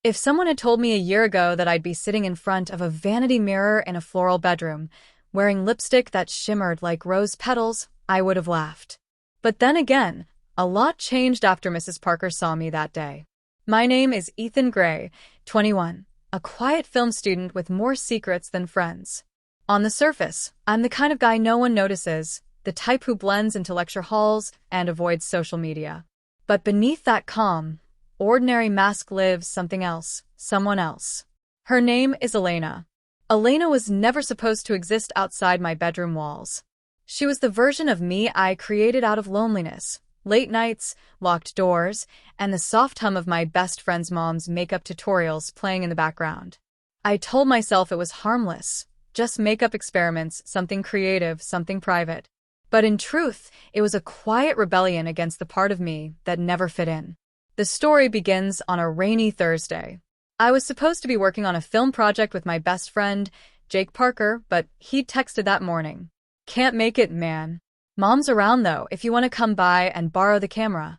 If someone had told me a year ago that I'd be sitting in front of a vanity mirror in a floral bedroom, wearing lipstick that shimmered like rose petals, I would have laughed. But then again, a lot changed after Mrs. Parker saw me that day. My name is Ethan Gray, 21, a quiet film student with more secrets than friends. On the surface, I'm the kind of guy no one notices, the type who blends into lecture halls and avoids social media. But beneath that calm, ordinary mask lives something else, someone else. Her name is Elena. Elena was never supposed to exist outside my bedroom walls. She was the version of me I created out of loneliness, late nights, locked doors, and the soft hum of my best friend's mom's makeup tutorials playing in the background. I told myself it was harmless, just makeup experiments, something creative, something private. But in truth, it was a quiet rebellion against the part of me that never fit in. The story begins on a rainy Thursday. I was supposed to be working on a film project with my best friend, Jake Parker, but he'd texted that morning. "Can't make it, man. Mom's around though, if you want to come by and borrow the camera."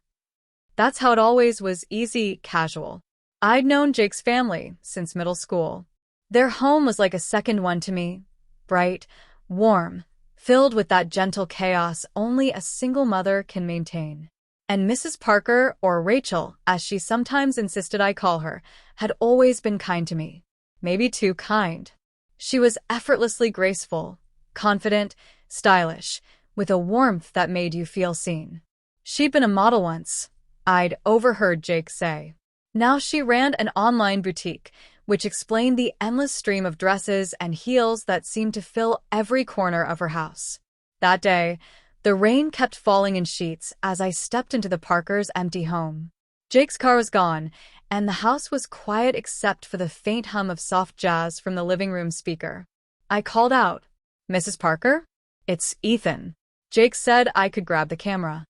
That's how it always was, easy, casual. I'd known Jake's family since middle school. Their home was like a second one to me. Bright, warm, filled with that gentle chaos only a single mother can maintain. And Mrs. Parker, or Rachel, as she sometimes insisted I call her, had always been kind to me. Maybe too kind. She was effortlessly graceful, confident, stylish, with a warmth that made you feel seen. She'd been a model once, I'd overheard Jake say. Now she ran an online boutique, which explained the endless stream of dresses and heels that seemed to fill every corner of her house. That day, the rain kept falling in sheets as I stepped into the Parkers' empty home. Jake's car was gone, and the house was quiet except for the faint hum of soft jazz from the living room speaker. I called out, "Mrs. Parker?" "It's Ethan." Jake said I could grab the camera.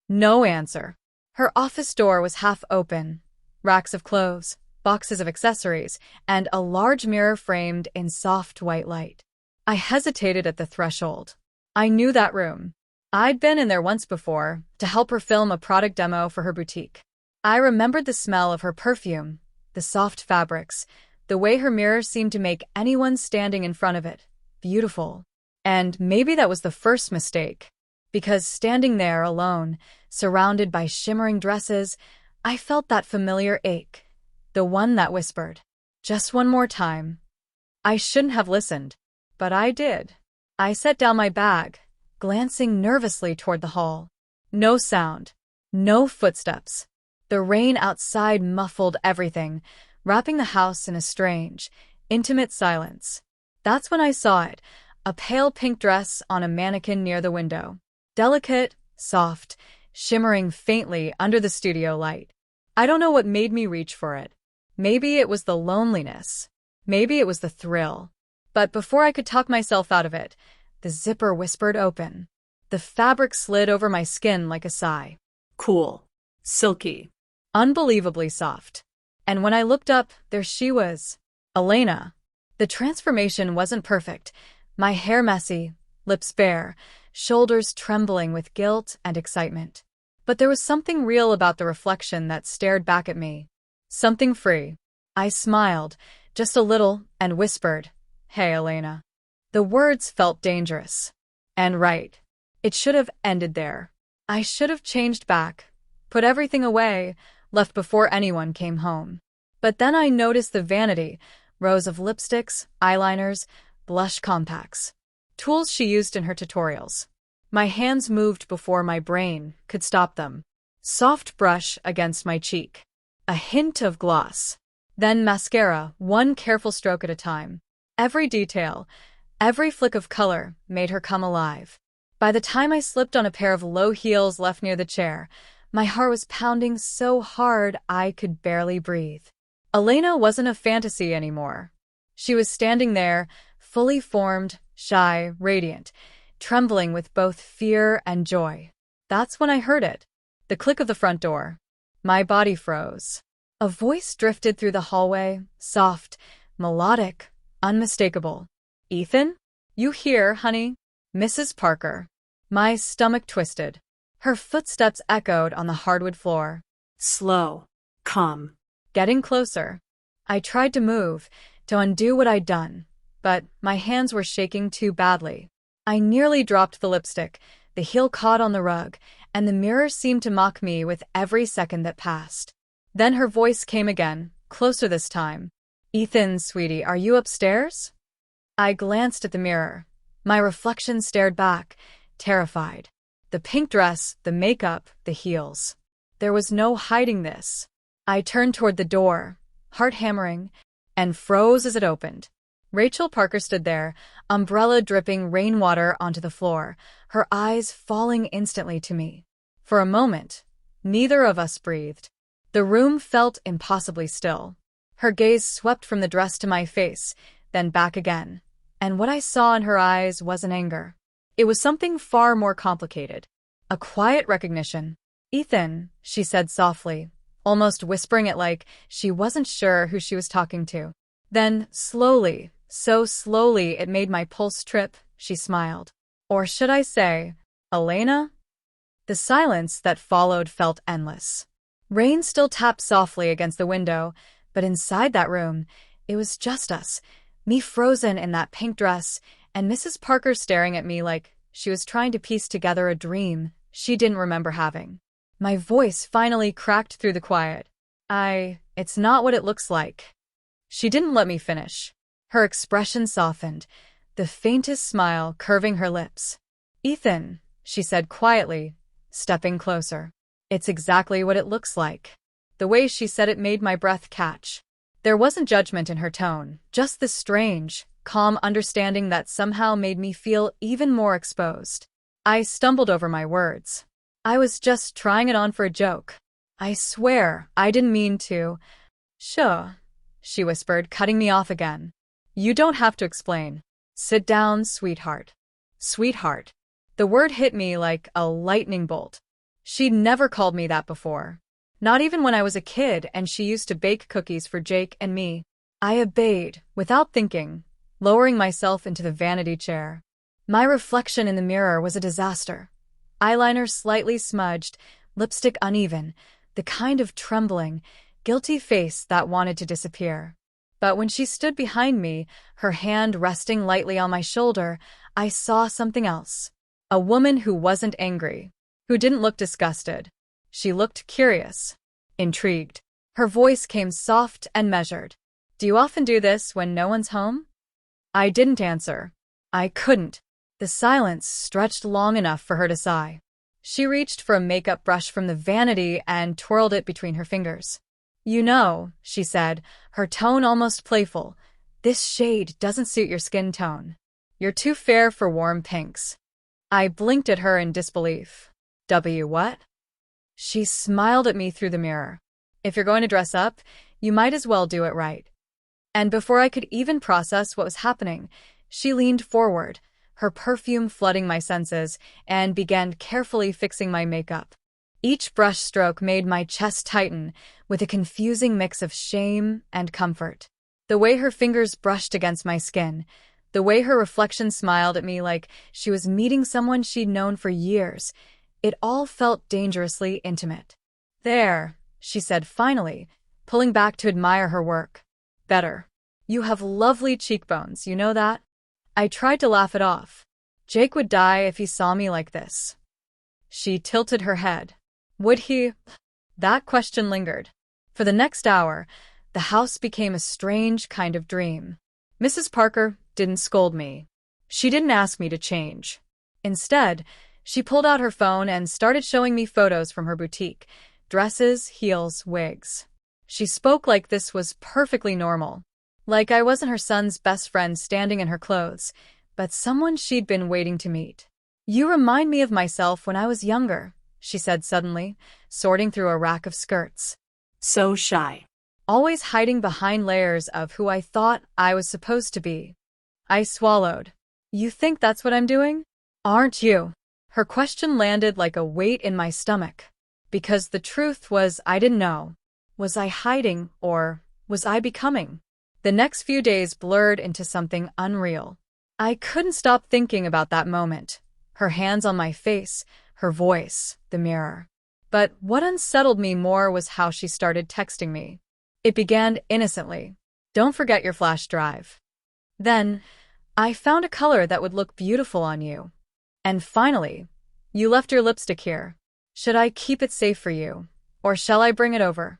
No answer. Her office door was half open. Racks of clothes, boxes of accessories, and a large mirror framed in soft white light. I hesitated at the threshold. I knew that room. I'd been in there once before to help her film a product demo for her boutique. I remembered the smell of her perfume, the soft fabrics, the way her mirror seemed to make anyone standing in front of it beautiful. And maybe that was the first mistake, because standing there alone, surrounded by shimmering dresses, I felt that familiar ache. The one that whispered, "Just one more time." I shouldn't have listened, but I did. I set down my bag, glancing nervously toward the hall. No sound, no footsteps. The rain outside muffled everything, wrapping the house in a strange, intimate silence. That's when I saw it, a pale pink dress on a mannequin near the window. Delicate, soft, shimmering faintly under the studio light. I don't know what made me reach for it. Maybe it was the loneliness. Maybe it was the thrill. But before I could talk myself out of it, the zipper whispered open. The fabric slid over my skin like a sigh. Cool. Silky. Unbelievably soft. And when I looked up, there she was. Elena. The transformation wasn't perfect. My hair messy, lips bare, shoulders trembling with guilt and excitement. But there was something real about the reflection that stared back at me. Something free. I smiled, just a little, and whispered, "Hey, Elena." The words felt dangerous. And right. It should have ended there. I should have changed back, put everything away, left before anyone came home. But then I noticed the vanity, rows of lipsticks, eyeliners, blush compacts. Tools she used in her tutorials. My hands moved before my brain could stop them. Soft brush against my cheek. A hint of gloss. Then mascara, one careful stroke at a time. Every detail, every flick of color made her come alive. By the time I slipped on a pair of low heels left near the chair, my heart was pounding so hard I could barely breathe. Elena wasn't a fantasy anymore. She was standing there, fully formed, shy, radiant, trembling with both fear and joy. That's when I heard it. The click of the front door. My body froze. A voice drifted through the hallway, soft, melodic, unmistakable. "Ethan? You here, honey?" "Mrs. Parker." My stomach twisted. Her footsteps echoed on the hardwood floor. Slow. Calm. Getting closer. I tried to move, to undo what I'd done, but my hands were shaking too badly. I nearly dropped the lipstick, the heel caught on the rug, and the mirror seemed to mock me with every second that passed. Then her voice came again, closer this time. "Ethan, sweetie, are you upstairs?" I glanced at the mirror. My reflection stared back, terrified. The pink dress, the makeup, the heels. There was no hiding this. I turned toward the door, heart hammering, and froze as it opened. Rachel Parker stood there, umbrella dripping rainwater onto the floor, her eyes falling instantly to me. For a moment, neither of us breathed. The room felt impossibly still. Her gaze swept from the dress to my face, then back again. And what I saw in her eyes wasn't anger. It was something far more complicated. A quiet recognition. "Ethan," she said softly, almost whispering it like she wasn't sure who she was talking to. Then, slowly, so slowly it made my pulse trip, she smiled. "Or should I say, Elena?" The silence that followed felt endless. Rain still tapped softly against the window, but inside that room, it was just us, me frozen in that pink dress, and Mrs. Parker staring at me like she was trying to piece together a dream she didn't remember having. My voice finally cracked through the quiet. It's not what it looks like." She didn't let me finish. Her expression softened, the faintest smile curving her lips. "Ethan," she said quietly, stepping closer. "It's exactly what it looks like." The way she said it made my breath catch. There wasn't judgment in her tone, just this strange, calm understanding that somehow made me feel even more exposed. I stumbled over my words. "I was just trying it on for a joke. I swear, I didn't mean to." "Sure," she whispered, cutting me off again. "You don't have to explain. Sit down, sweetheart." Sweetheart. The word hit me like a lightning bolt. She'd never called me that before. Not even when I was a kid and she used to bake cookies for Jake and me. I obeyed, without thinking, lowering myself into the vanity chair. My reflection in the mirror was a disaster. Eyeliner slightly smudged, lipstick uneven, the kind of trembling, guilty face that wanted to disappear. But when she stood behind me, her hand resting lightly on my shoulder, I saw something else. A woman who wasn't angry, who didn't look disgusted. She looked curious, intrigued. Her voice came soft and measured. "Do you often do this when no one's home?" I didn't answer. I couldn't. The silence stretched long enough for her to sigh. She reached for a makeup brush from the vanity and twirled it between her fingers. "You know," she said, her tone almost playful, "this shade doesn't suit your skin tone. You're too fair for warm pinks." I blinked at her in disbelief. What? She smiled at me through the mirror. "If you're going to dress up, you might as well do it right." And before I could even process what was happening, she leaned forward, her perfume flooding my senses, and began carefully fixing my makeup. Each brush stroke made my chest tighten, with a confusing mix of shame and comfort. The way her fingers brushed against my skin, the way her reflection smiled at me like she was meeting someone she'd known for years, it all felt dangerously intimate. "There," she said finally, pulling back to admire her work. "Better. You have lovely cheekbones, you know that?" I tried to laugh it off. "Jake would die if he saw me like this." She tilted her head. "Would he?" That question lingered. For the next hour, the house became a strange kind of dream. Mrs. Parker didn't scold me. She didn't ask me to change. Instead, she pulled out her phone and started showing me photos from her boutique, dresses, heels, wigs. She spoke like this was perfectly normal, like I wasn't her son's best friend standing in her clothes, but someone she'd been waiting to meet. "You remind me of myself when I was younger," she said suddenly, sorting through a rack of skirts. "So shy. Always hiding behind layers of who I thought I was supposed to be." I swallowed. "You think that's what I'm doing? Aren't you?" Her question landed like a weight in my stomach. Because the truth was I didn't know. Was I hiding, or was I becoming? The next few days blurred into something unreal. I couldn't stop thinking about that moment. Her hands on my face, her voice, the mirror. But what unsettled me more was how she started texting me. It began innocently, Don't forget your flash drive. Then, I found a color that would look beautiful on you. And finally, you left your lipstick here. Should I keep it safe for you, or shall I bring it over?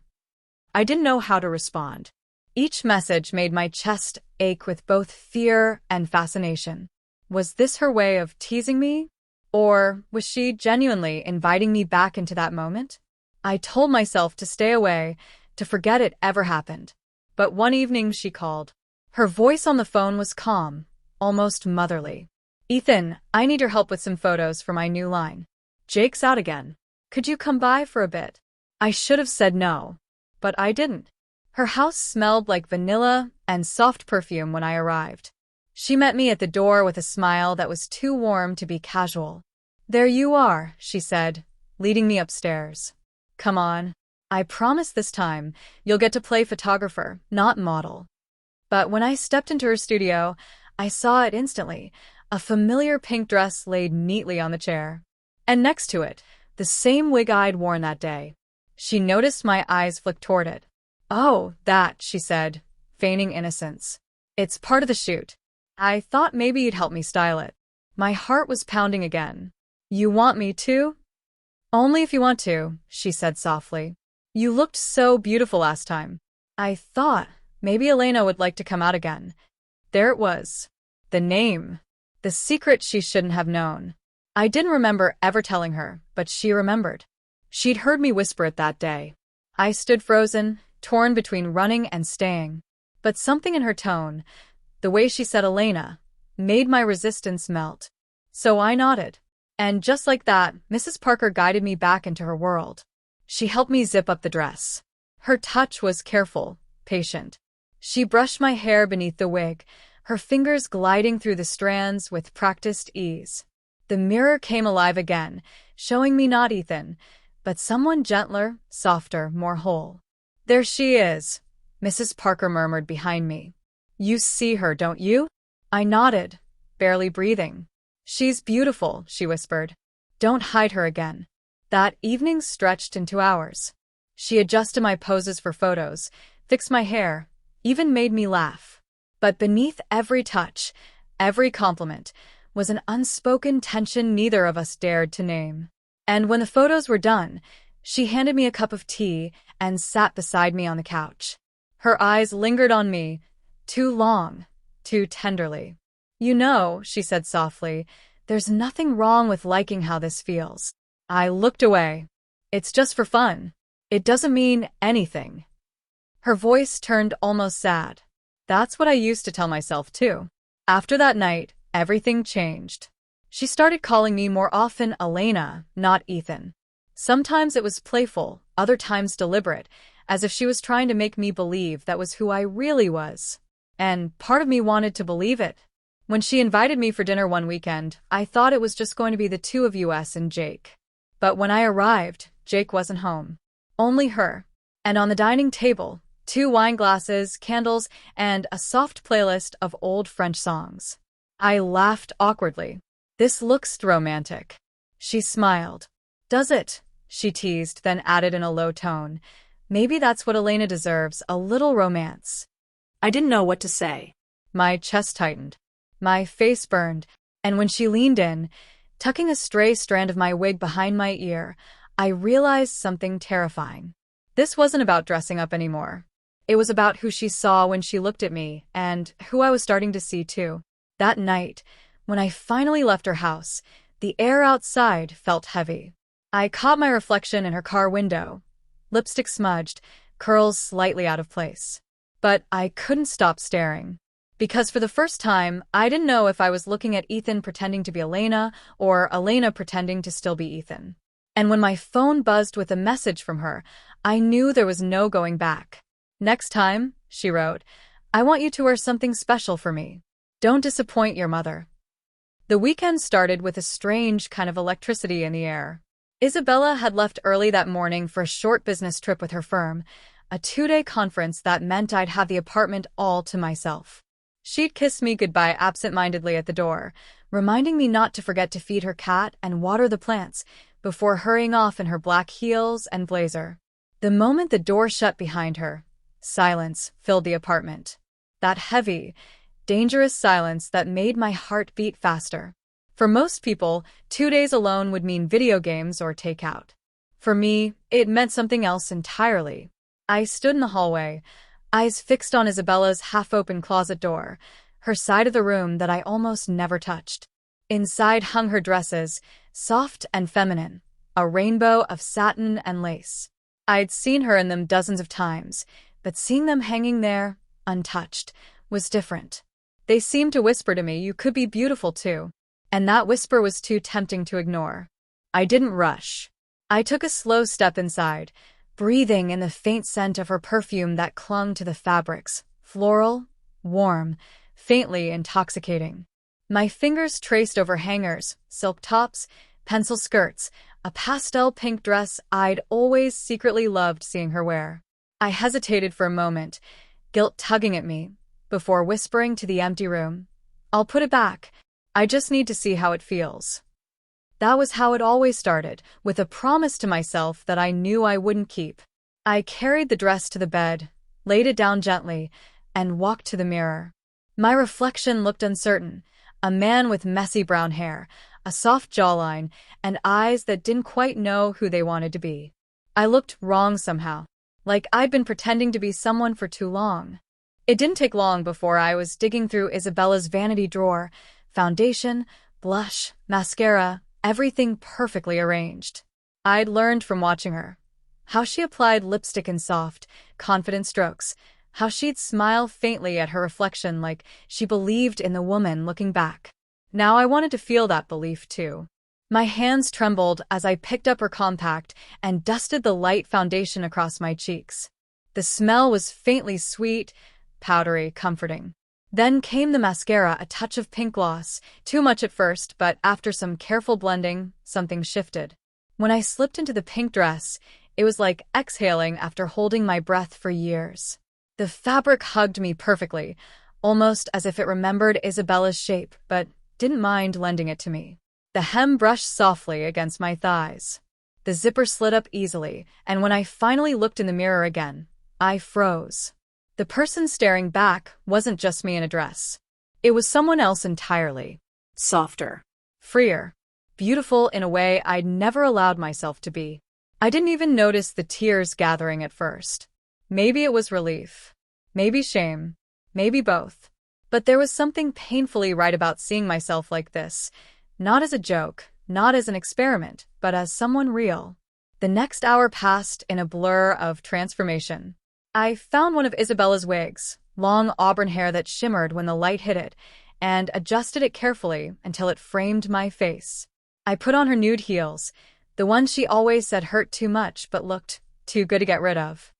I didn't know how to respond. Each message made my chest ache with both fear and fascination. Was this her way of teasing me? Or was she genuinely inviting me back into that moment? I told myself to stay away, to forget it ever happened. But one evening she called. Her voice on the phone was calm, almost motherly. Ethan, I need your help with some photos for my new line. Jake's out again. Could you come by for a bit? I should have said no, but I didn't. Her house smelled like vanilla and soft perfume when I arrived. She met me at the door with a smile that was too warm to be casual. There you are, she said, leading me upstairs. Come on. I promise this time you'll get to play photographer, not model. But when I stepped into her studio, I saw it instantly, a familiar pink dress laid neatly on the chair. And next to it, the same wig I'd worn that day. She noticed my eyes flick toward it. Oh, that, she said, feigning innocence. It's part of the shoot. I thought maybe you'd help me style it. My heart was pounding again. You want me to? Only if you want to, she said softly. You looked so beautiful last time. I thought maybe Elena would like to come out again. There it was. The name. The secret she shouldn't have known. I didn't remember ever telling her, but she remembered. She'd heard me whisper it that day. I stood frozen, torn between running and staying. But something in her tone, the way she said Elena, made my resistance melt. So I nodded. And just like that, Mrs. Parker guided me back into her world. She helped me zip up the dress. Her touch was careful, patient. She brushed my hair beneath the wig, her fingers gliding through the strands with practiced ease. The mirror came alive again, showing me not Ethan, but someone gentler, softer, more whole. There she is, Mrs. Parker murmured behind me. You see her, don't you? I nodded, barely breathing. She's beautiful, she whispered. Don't hide her again. That evening stretched into hours. She adjusted my poses for photos, fixed my hair, even made me laugh. But beneath every touch, every compliment, was an unspoken tension neither of us dared to name. And when the photos were done, she handed me a cup of tea and sat beside me on the couch. Her eyes lingered on me, too long, too tenderly. You know, she said softly, there's nothing wrong with liking how this feels. I looked away. It's just for fun. It doesn't mean anything. Her voice turned almost sad. That's what I used to tell myself too. After that night, everything changed. She started calling me more often Elena, not Ethan. Sometimes it was playful, other times deliberate, as if she was trying to make me believe that was who I really was. And part of me wanted to believe it. When she invited me for dinner one weekend, I thought it was just going to be the two of us and Jake. But when I arrived, Jake wasn't home. Only her. And on the dining table, 2 wine glasses, candles, and a soft playlist of old French songs. I laughed awkwardly. This looks romantic. She smiled. Does it? She teased, then added in a low tone. Maybe that's what Elena deserves, a little romance. I didn't know what to say. My chest tightened. My face burned, and when she leaned in, tucking a stray strand of my wig behind my ear, I realized something terrifying. This wasn't about dressing up anymore. It was about who she saw when she looked at me, and who I was starting to see too. That night, when I finally left her house, the air outside felt heavy. I caught my reflection in her car window, lipstick smudged, curls slightly out of place. But I couldn't stop staring. Because for the first time, I didn't know if I was looking at Ethan pretending to be Elena or Elena pretending to still be Ethan. And when my phone buzzed with a message from her, I knew there was no going back. Next time, she wrote, I want you to wear something special for me. Don't disappoint your mother. The weekend started with a strange kind of electricity in the air. Isabella had left early that morning for a short business trip with her firm, a 2-day conference that meant I'd have the apartment all to myself. She'd kiss me goodbye absent-mindedly at the door, reminding me not to forget to feed her cat and water the plants before hurrying off in her black heels and blazer. The moment the door shut behind her, silence filled the apartment. That heavy, dangerous silence that made my heart beat faster. For most people, 2 days alone would mean video games or takeout. For me, it meant something else entirely. I stood in the hallway, eyes fixed on Isabella's half-open closet door, her side of the room that I almost never touched. Inside hung her dresses, soft and feminine, a rainbow of satin and lace. I'd seen her in them dozens of times, but seeing them hanging there, untouched, was different. They seemed to whisper to me, "You could be beautiful too." And that whisper was too tempting to ignore. I didn't rush. I took a slow step inside, breathing in the faint scent of her perfume that clung to the fabrics, floral, warm, faintly intoxicating. My fingers traced over hangers, silk tops, pencil skirts, a pastel pink dress I'd always secretly loved seeing her wear. I hesitated for a moment, guilt tugging at me, before whispering to the empty room, "I'll put it back. I just need to see how it feels." That was how it always started, with a promise to myself that I knew I wouldn't keep. I carried the dress to the bed, laid it down gently, and walked to the mirror. My reflection looked uncertain, a man with messy brown hair, a soft jawline, and eyes that didn't quite know who they wanted to be. I looked wrong somehow, like I'd been pretending to be someone for too long. It didn't take long before I was digging through Isabella's vanity drawer, foundation, blush, mascara, everything perfectly arranged. I'd learned from watching her. How she applied lipstick in soft, confident strokes. How she'd smile faintly at her reflection like she believed in the woman looking back. Now I wanted to feel that belief too. My hands trembled as I picked up her compact and dusted the light foundation across my cheeks. The smell was faintly sweet, powdery, comforting. Then came the mascara, a touch of pink gloss, too much at first, but after some careful blending, something shifted. When I slipped into the pink dress, it was like exhaling after holding my breath for years. The fabric hugged me perfectly, almost as if it remembered Isabella's shape, but didn't mind lending it to me. The hem brushed softly against my thighs. The zipper slid up easily, and when I finally looked in the mirror again, I froze. The person staring back wasn't just me in a dress. It was someone else entirely. Softer, freer, beautiful in a way I'd never allowed myself to be. I didn't even notice the tears gathering at first. Maybe it was relief. Maybe shame. Maybe both. But there was something painfully right about seeing myself like this. Not as a joke, not as an experiment, but as someone real. The next hour passed in a blur of transformation. I found one of Isabella's wigs, long auburn hair that shimmered when the light hit it, and adjusted it carefully until it framed my face. I put on her nude heels, the ones she always said hurt too much but looked too good to get rid of.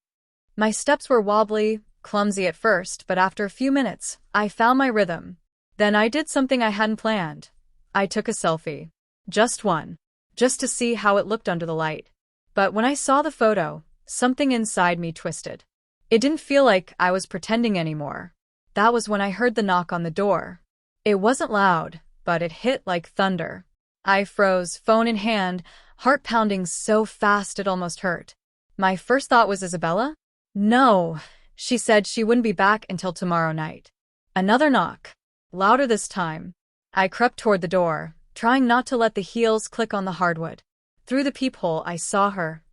My steps were wobbly, clumsy at first, but after a few minutes, I found my rhythm. Then I did something I hadn't planned. I took a selfie. Just one. Just to see how it looked under the light. But when I saw the photo, something inside me twisted. It didn't feel like I was pretending anymore. That was when I heard the knock on the door. It wasn't loud, but it hit like thunder. I froze, phone in hand, heart pounding so fast it almost hurt. My first thought was Isabella? No, she said she wouldn't be back until tomorrow night. Another knock. Louder this time. I crept toward the door, trying not to let the heels click on the hardwood. Through the peephole I saw her.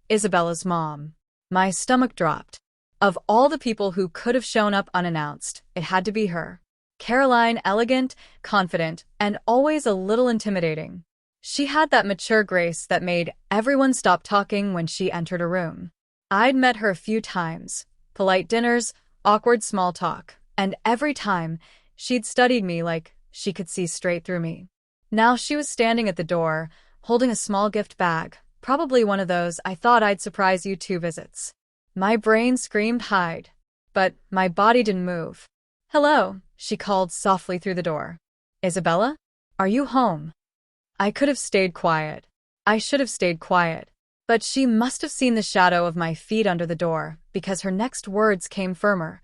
Isabella's mom. My stomach dropped. Of all the people who could have shown up unannounced, it had to be her. Caroline, elegant, confident, and always a little intimidating. She had that mature grace that made everyone stop talking when she entered a room. I'd met her a few times, polite dinners, awkward small talk, and every time, she'd studied me like she could see straight through me. Now she was standing at the door, holding a small gift bag, probably one of those "I thought I'd surprise you too" visits. My brain screamed hide, but my body didn't move. "Hello," she called softly through the door. "Isabella? Are you home?" I could have stayed quiet. I should have stayed quiet. But she must have seen the shadow of my feet under the door, because her next words came firmer.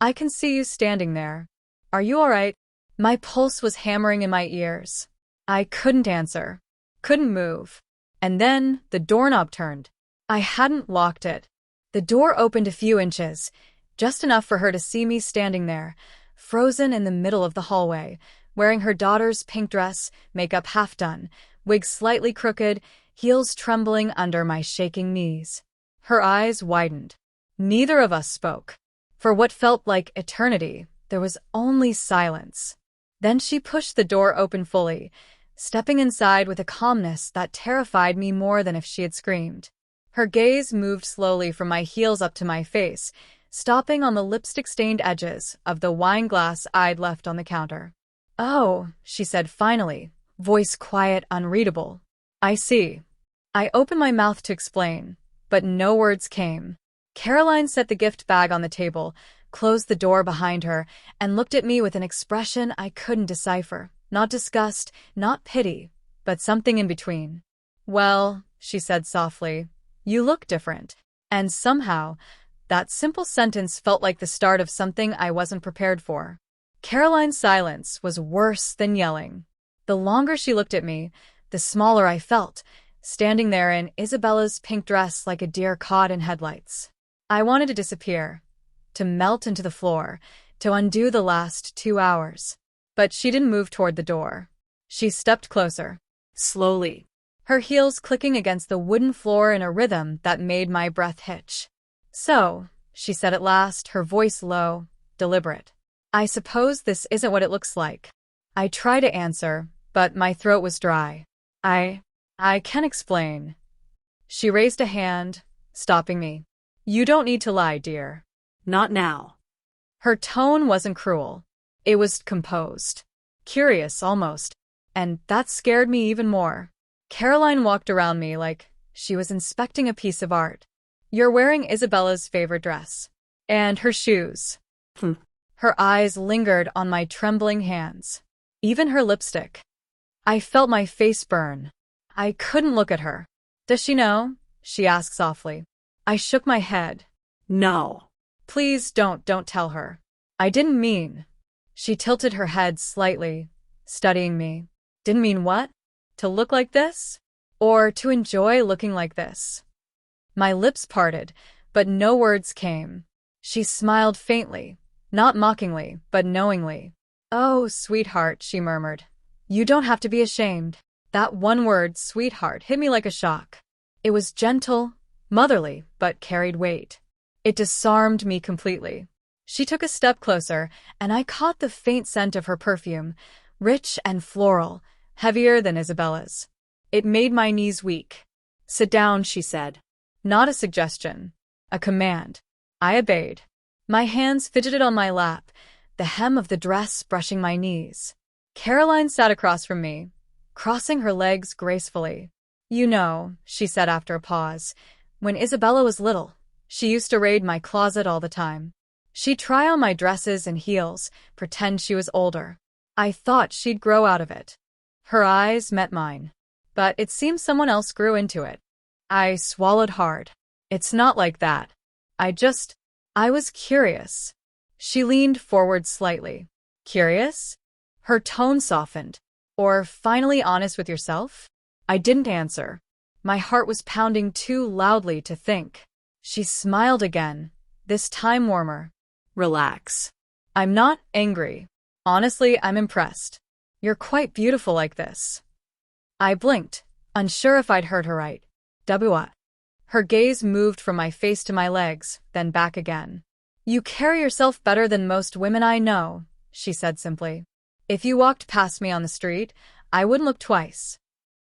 "I can see you standing there. Are you all right?" My pulse was hammering in my ears. I couldn't answer. Couldn't move. And then the doorknob turned. I hadn't locked it. The door opened a few inches, just enough for her to see me standing there, frozen in the middle of the hallway, wearing her daughter's pink dress, makeup half done, wig slightly crooked, heels trembling under my shaking knees. Her eyes widened. Neither of us spoke. For what felt like eternity, there was only silence. Then she pushed the door open fully, stepping inside with a calmness that terrified me more than if she had screamed. Her gaze moved slowly from my heels up to my face, stopping on the lipstick-stained edges of the wine glass I'd left on the counter. "Oh," she said finally, voice quiet, unreadable. "I see." I opened my mouth to explain, but no words came. Caroline set the gift bag on the table, closed the door behind her, and looked at me with an expression I couldn't decipher. Not disgust, not pity, but something in between. "Well," she said softly, "you look different." And somehow, that simple sentence felt like the start of something I wasn't prepared for. Caroline's silence was worse than yelling. The longer she looked at me, the smaller I felt, standing there in Isabella's pink dress like a deer caught in headlights. I wanted to disappear, to melt into the floor, to undo the last 2 hours. But she didn't move toward the door. She stepped closer, slowly, her heels clicking against the wooden floor in a rhythm that made my breath hitch. "So," she said at last, her voice low, deliberate, "I suppose this isn't what it looks like." I tried to answer, but my throat was dry. I can explain." She raised a hand, stopping me. "You don't need to lie, dear." Not now. Her tone wasn't cruel. It was composed. Curious, almost. And that scared me even more. Caroline walked around me like she was inspecting a piece of art. "You're wearing Isabella's favorite dress. And her shoes." Her eyes lingered on my trembling hands. Even her lipstick. I felt my face burn. I couldn't look at her. "Does she know?" she asked softly. I shook my head. "No." "Please don't tell her." "I didn't mean." She tilted her head slightly, studying me. "Didn't mean what? To look like this? Or to enjoy looking like this?" My lips parted, but no words came. She smiled faintly, not mockingly, but knowingly. "Oh, sweetheart," she murmured. "You don't have to be ashamed." That one word, sweetheart, hit me like a shock. It was gentle, motherly, but carried weight. It disarmed me completely. She took a step closer, and I caught the faint scent of her perfume, rich and floral, heavier than Isabella's. It made my knees weak. "Sit down," she said. Not a suggestion, a command. I obeyed. My hands fidgeted on my lap, the hem of the dress brushing my knees. Caroline sat across from me, crossing her legs gracefully. "You know," she said after a pause, "when Isabella was little, she used to raid my closet all the time. She'd try on my dresses and heels, pretend she was older. I thought she'd grow out of it." Her eyes met mine. But it seemed someone else grew into it. I swallowed hard. "It's not like that. I was curious." She leaned forward slightly. "Curious?" Her tone softened. "Or finally honest with yourself?" I didn't answer. My heart was pounding too loudly to think. She smiled again, this time warmer. "Relax. I'm not angry. Honestly, I'm impressed. You're quite beautiful like this." I blinked, unsure if I'd heard her right. "What?" Her gaze moved from my face to my legs, then back again. "You carry yourself better than most women I know," she said simply. "If you walked past me on the street, I wouldn't look twice."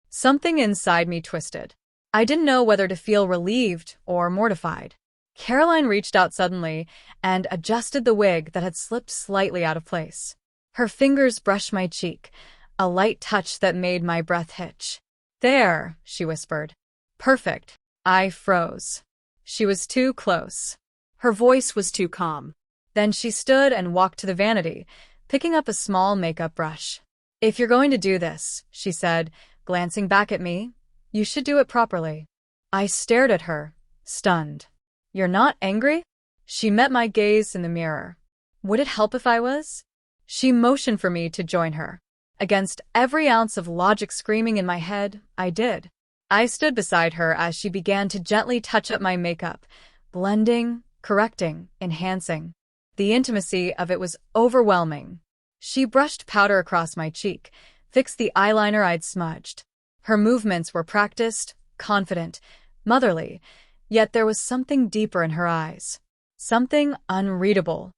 Something inside me twisted. I didn't know whether to feel relieved or mortified. Caroline reached out suddenly and adjusted the wig that had slipped slightly out of place. Her fingers brushed my cheek, a light touch that made my breath hitch. "There," she whispered. "Perfect." I froze. She was too close. Her voice was too calm. Then she stood and walked to the vanity, picking up a small makeup brush. "If you're going to do this," she said, glancing back at me, "you should do it properly." I stared at her, stunned. "You're not angry?" She met my gaze in the mirror. "Would it help if I was?" She motioned for me to join her. Against every ounce of logic screaming in my head, I did. I stood beside her as she began to gently touch up my makeup, blending, correcting, enhancing. The intimacy of it was overwhelming. She brushed powder across my cheek, fixed the eyeliner I'd smudged. Her movements were practiced, confident, motherly, yet there was something deeper in her eyes. Something unreadable.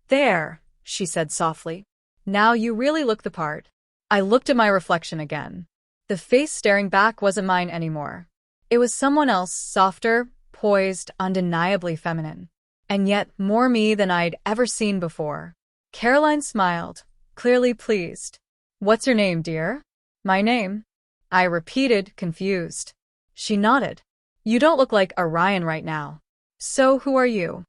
"There," she said softly. "Now you really look the part." I looked at my reflection again. The face staring back wasn't mine anymore. It was someone else, softer, poised, undeniably feminine. And yet more me than I'd ever seen before. Caroline smiled, clearly pleased. "What's your name, dear?" "My name?" I repeated, confused. She nodded. "You don't look like Orion right now. So who are you?"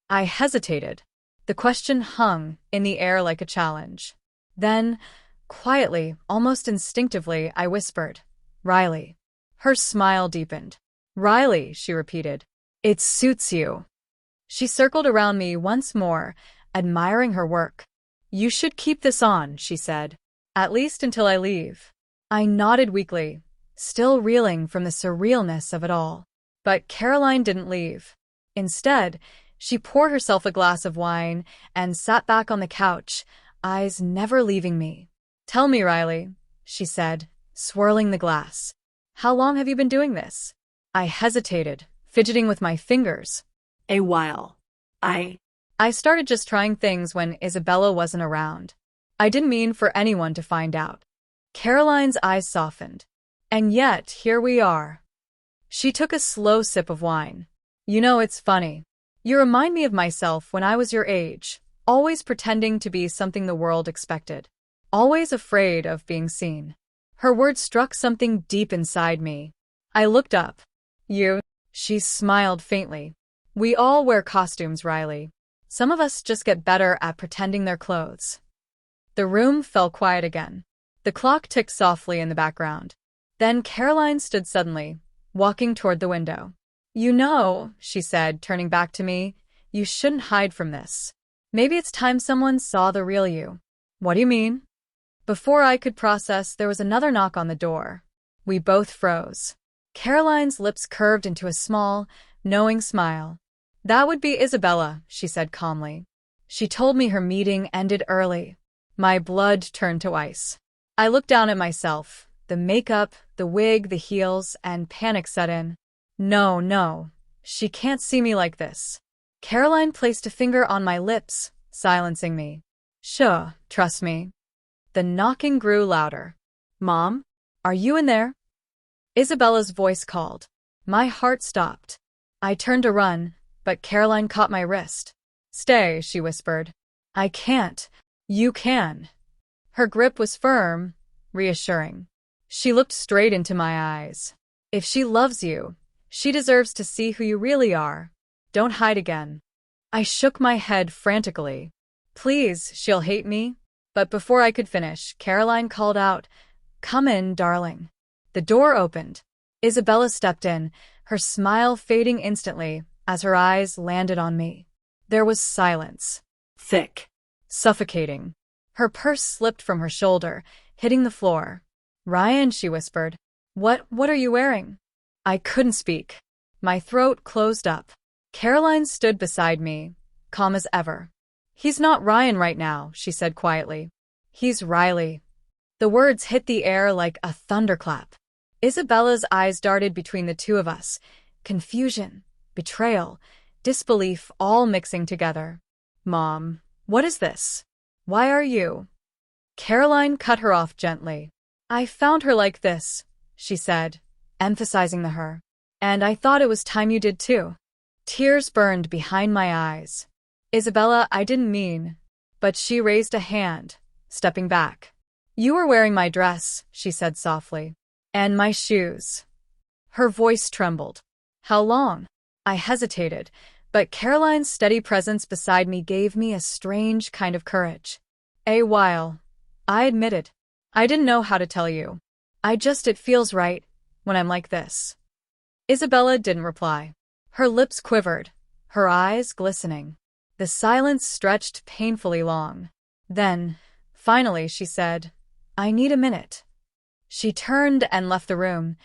I hesitated. The question hung in the air like a challenge. Then, quietly, almost instinctively, I whispered, "Riley." Her smile deepened. "Riley," she repeated. "It suits you." She circled around me once more, admiring her work. "You should keep this on," she said. "At least until I leave." I nodded weakly, still reeling from the surrealness of it all. But Caroline didn't leave. Instead, she poured herself a glass of wine and sat back on the couch, eyes never leaving me. "Tell me, Riley," she said, swirling the glass. "How long have you been doing this?" I hesitated, fidgeting with my fingers. A while. I started just trying things when Isabella wasn't around. I didn't mean for anyone to find out. Caroline's eyes softened. "And yet, here we are." She took a slow sip of wine. "You know, it's funny. You remind me of myself when I was your age, always pretending to be something the world expected. Always afraid of being seen." Her words struck something deep inside me. I looked up. "You?" She smiled faintly. "We all wear costumes, Riley. Some of us just get better at pretending they're clothes." The room fell quiet again. The clock ticked softly in the background. Then Caroline stood suddenly, walking toward the window. "You know," she said, turning back to me, "you shouldn't hide from this. Maybe it's time someone saw the real you." "What do you mean?" Before I could process, there was another knock on the door. We both froze. Caroline's lips curved into a small, knowing smile. "That would be Isabella," she said calmly. "She told me her meeting ended early." My blood turned to ice. I looked down at myself, the makeup, the wig, the heels, and panic set in. No, she can't see me like this." Caroline placed a finger on my lips, silencing me. "Sure, trust me." The knocking grew louder. "Mom? Are you in there?" Isabella's voice called. My heart stopped. I turned to run, but Caroline caught my wrist. "Stay," she whispered. "I can't. You can." Her grip was firm, reassuring. She looked straight into my eyes. "If she loves you, she deserves to see who you really are. Don't hide again." I shook my head frantically. "Please, she'll hate me." But before I could finish, Caroline called out, "Come in, darling." The door opened. Isabella stepped in, her smile fading instantly as her eyes landed on me. There was silence. thick. Suffocating. Her purse slipped from her shoulder, hitting the floor. "Ryan," she whispered. What are you wearing?" I couldn't speak. My throat closed up. Caroline stood beside me, calm as ever. "He's not Ryan right now," she said quietly. "He's Riley." The words hit the air like a thunderclap. Isabella's eyes darted between the two of us, confusion, betrayal, disbelief all mixing together. "Mom, what is this? Why are you?" Caroline cut her off gently. "I found her like this," she said, emphasizing the her. "And I thought it was time you did too." Tears burned behind my eyes. "Isabella, I didn't mean." But she raised a hand, stepping back. "You were wearing my dress," she said softly. "And my shoes." Her voice trembled. "How long?" I hesitated, but Caroline's steady presence beside me gave me a strange kind of courage. "A while," I admitted. "I didn't know how to tell you. It feels right when I'm like this." Isabella didn't reply. Her lips quivered, her eyes glistening. The silence stretched painfully long. Then, finally, she said, "I need a minute." She turned and left the room,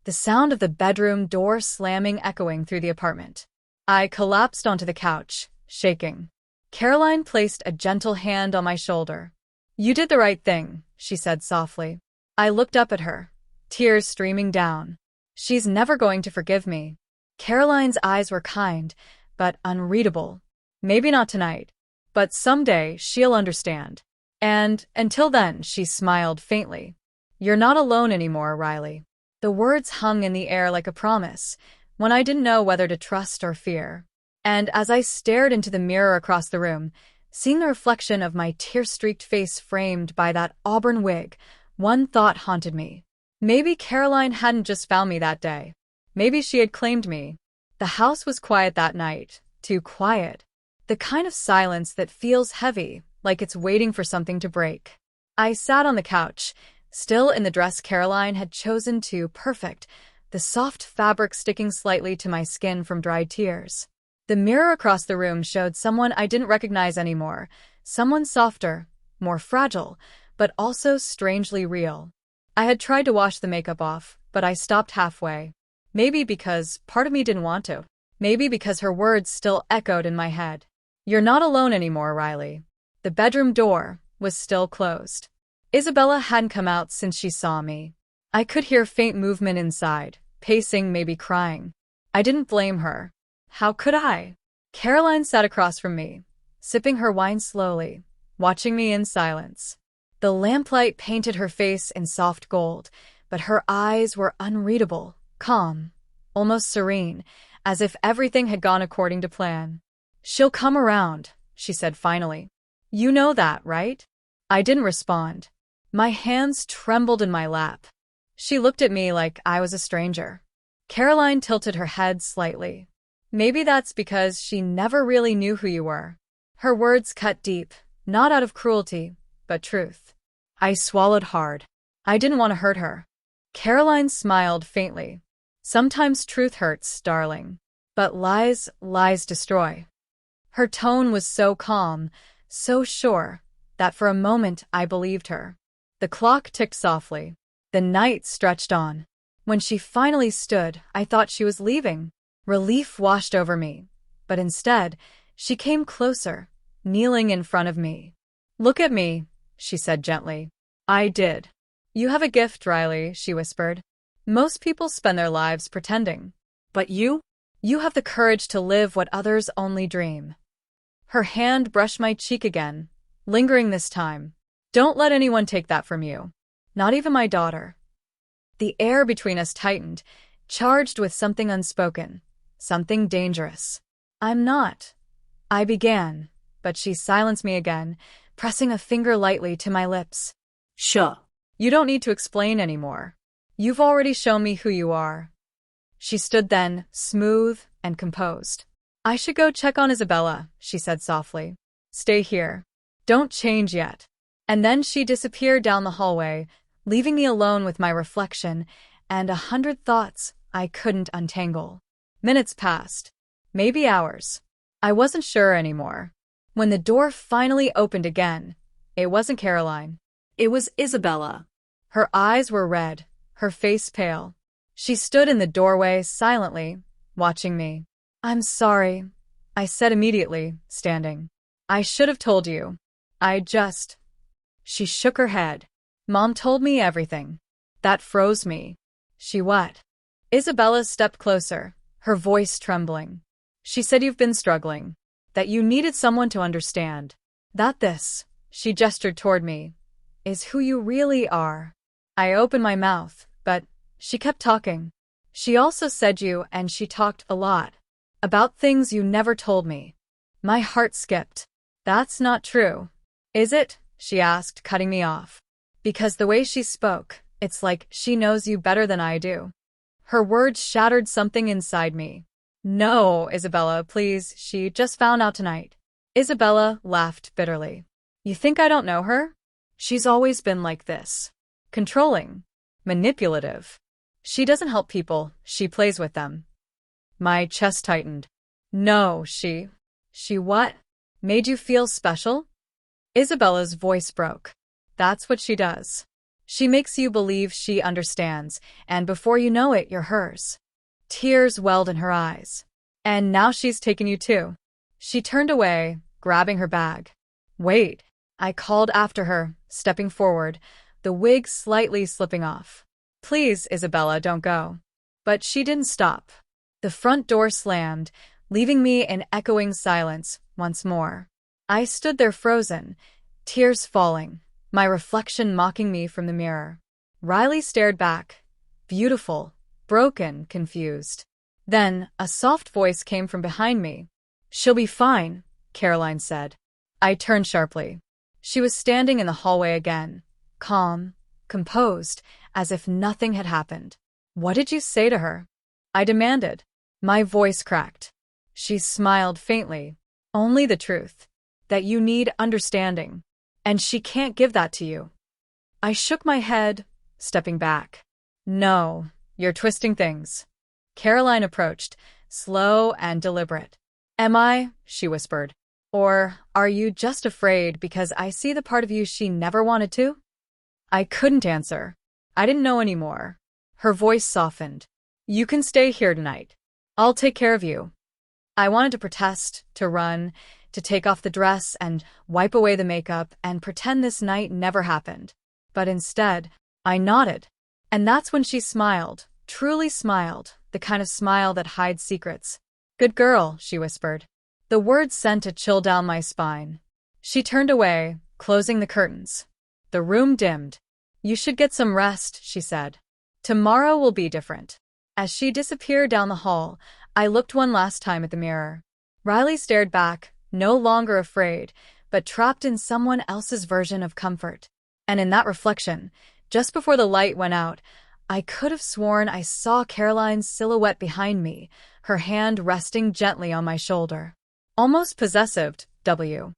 the sound of the bedroom door slamming echoing through the apartment. I collapsed onto the couch, shaking. Caroline placed a gentle hand on my shoulder. "You did the right thing," she said softly. I looked up at her, tears streaming down. She's never going to forgive me. Caroline's eyes were kind, but unreadable. Maybe not tonight, but someday she'll understand. And until then, she smiled faintly. "You're not alone anymore, Riley." The words hung in the air like a promise, when I didn't know whether to trust or fear. And as I stared into the mirror across the room, seeing the reflection of my tear-streaked face framed by that auburn wig, one thought haunted me. Maybe Caroline hadn't just found me that day. Maybe she had claimed me. The house was quiet that night, too quiet. The kind of silence that feels heavy, like it's waiting for something to break. I sat on the couch, still in the dress Caroline had chosen to perfect, the soft fabric sticking slightly to my skin from dried tears. The mirror across the room showed someone I didn't recognize anymore, someone softer, more fragile, but also strangely real. I had tried to wash the makeup off, but I stopped halfway. Maybe because part of me didn't want to. Maybe because her words still echoed in my head. "You're not alone anymore, Riley." The bedroom door was still closed. Isabella hadn't come out since she saw me. I could hear faint movement inside, pacing, maybe crying. I didn't blame her. How could I? Caroline sat across from me, sipping her wine slowly, watching me in silence. The lamplight painted her face in soft gold, but her eyes were unreadable, calm, almost serene, as if everything had gone according to plan. "She'll come around," she said finally. "You know that, right?" I didn't respond. My hands trembled in my lap. She looked at me like I was a stranger. Caroline tilted her head slightly. "Maybe that's because she never really knew who you were." Her words cut deep, not out of cruelty, but truth. I swallowed hard. I didn't want to hurt her. Caroline smiled faintly. "Sometimes truth hurts, darling. But lies destroy." Her tone was so calm, so sure, that for a moment I believed her. The clock ticked softly. The night stretched on. When she finally stood, I thought she was leaving. Relief washed over me. But instead, she came closer, kneeling in front of me. "Look at me," she said gently. I did. "You have a gift, Riley," she whispered. "Most people spend their lives pretending. But you have the courage to live what others only dream." Her hand brushed my cheek again, lingering this time. "Don't let anyone take that from you. Not even my daughter." The air between us tightened, charged with something unspoken, something dangerous. "I'm not," I began, but she silenced me again, pressing a finger lightly to my lips. "Sure. You don't need to explain anymore. You've already shown me who you are." She stood then, smooth and composed. "I should go check on Isabella," she said softly. "Stay here. Don't change yet." And then she disappeared down the hallway, leaving me alone with my reflection and 100 thoughts I couldn't untangle. Minutes passed. Maybe hours. I wasn't sure anymore. When the door finally opened again, it wasn't Caroline. It was Isabella." Her eyes were red, her face pale. She stood in the doorway silently, watching me. "I'm sorry," I said immediately, standing. "I should have told you. She shook her head. "Mom told me everything." That froze me. "She what?" Isabella stepped closer, her voice trembling. "She said you've been struggling, that you needed someone to understand, that this," she gestured toward me, "is who you really are." I opened my mouth, but she kept talking. "She also said you, and she talked a lot about things you never told me." My heart skipped. "That's not true." "Is it?" she asked, cutting me off. Because the way she spoke, it's like she knows you better than I do. Her words shattered something inside me. "No, Isabella, please, she just found out tonight." Isabella laughed bitterly. "You think I don't know her? She's always been like this. Controlling. Manipulative. She doesn't help people, she plays with them." My chest tightened. "No, she what? Made you feel special?" Isabella's voice broke. "That's what she does. She makes you believe she understands, and before you know it, you're hers." Tears welled in her eyes. And now she's taken you too. She turned away, grabbing her bag. Wait, I called after her, stepping forward, the wig slightly slipping off. Please, Isabella, don't go. But she didn't stop. The front door slammed, leaving me in echoing silence once more. I stood there frozen, tears falling, my reflection mocking me from the mirror. Riley stared back, beautiful, broken, confused. Then, a soft voice came from behind me. She'll be fine, Caroline said. I turned sharply. She was standing in the hallway again, calm, composed, as if nothing had happened. What did you say to her? I demanded. My voice cracked. She smiled faintly. Only the truth. That you need understanding. And she can't give that to you. I shook my head, stepping back. No, you're twisting things. Caroline approached, slow and deliberate. Am I? She whispered. Or are you just afraid because I see the part of you she never wanted to? I couldn't answer. I didn't know anymore. Her voice softened. You can stay here tonight. I'll take care of you. I wanted to protest, to run, to take off the dress and wipe away the makeup and pretend this night never happened. But instead, I nodded. And that's when she smiled, truly smiled, the kind of smile that hides secrets. Good girl, she whispered. The words sent a chill down my spine. She turned away, closing the curtains. The room dimmed. You should get some rest, she said. Tomorrow will be different. As she disappeared down the hall, I looked one last time at the mirror. Riley stared back, no longer afraid, but trapped in someone else's version of comfort. And in that reflection, just before the light went out, I could have sworn I saw Caroline's silhouette behind me, her hand resting gently on my shoulder. Almost possessive, W.